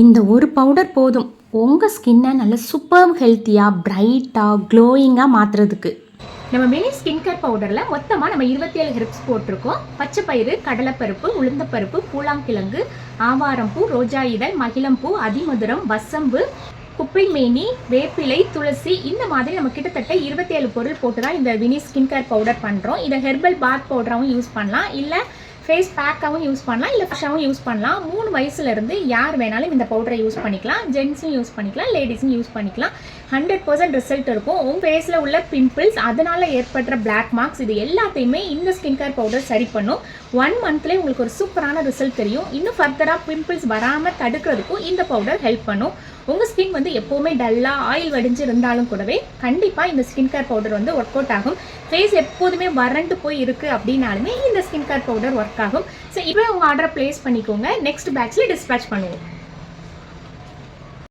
இந்த ஒரு பவுடர் போதும் உங்கள் ஸ்கின்னை நல்ல சூப்பர் ஹெல்த்தியாக பிரைட்டாக க்ளோயிங்காக மாற்றுறதுக்கு. நம்ம மினி ஸ்கின் கேர் பவுடரில் மொத்தமாக நம்ம 27 ஹெர்ப்ஸ் போட்டிருக்கோம். பச்சைப்பயிறு, கடலைப்பருப்பு, உளுந்தப்பருப்பு, பூலாங்கிழங்கு, ஆவாரம்பூ, ரோஜா இதழ், மகிழம்பூ, அதிமதுரம், வசம்பு, குப்பைமேனி, வேப்பிலை, துளசி, இந்த மாதிரி நம்ம கிட்டத்தட்ட 27 பொருள் போட்டு தான் இந்த மினி ஸ்கின் கேர் பவுடர் பண்ணுறோம். இதை ஹெர்பல் பாத் பவுடராகவும் யூஸ் பண்ணலாம், இல்லை ஃபேஸ் பேக்காகவும் யூஸ் பண்ணலாம், இல்லை ஃப்ரெஷ்ஷாகவும் யூஸ் பண்ணலாம். 3 வயசுலேருந்து யார் வேணாலும் இந்த பவுடரை யூஸ் பண்ணிக்கலாம். ஜென்ஸும் யூஸ் பண்ணிக்கலாம், லேடிஸும் யூஸ் பண்ணிக்கலாம். 100% ரிசல்ட் இருக்கும். உங்கள் ஃபேஸில் உள்ள பிம்பிள்ஸ், அதனால் ஏற்படுற பிளாக் மார்க்ஸ், இது எல்லாத்தையுமே இந்த ஸ்கின் கேர் பவுடர் சரி பண்ணும். 1 மந்த்லேயே உங்களுக்கு ஒரு சூப்பரான ரிசல்ட் தெரியும். இன்னும் ஃபர்தராக பிம்பிள்ஸ் வராமல் தடுக்கிறதுக்கும் இந்த பவுடர் ஹெல்ப் பண்ணும். உங்கள் ஸ்கின் எப்போவுமே டல்லாக ஆயில் வடிஞ்சு இருந்தாலும் கூடவே கண்டிப்பாக இந்த skin care powder work out ஆகும். ஃபேஸ் எப்போதுமே வறண்டு போய் இருக்குது அப்படின்னாலுமே இந்த ஸ்கின் கேர் பவுடர் ஒர்க் ஆகும். ஸோ இப்போ உங்கள் ஆர்டரை ப்ளேஸ் பண்ணிக்கோங்க. நெக்ஸ்ட் பேட்சில் டிஸ்பேட்ச் பண்ணுவோம்.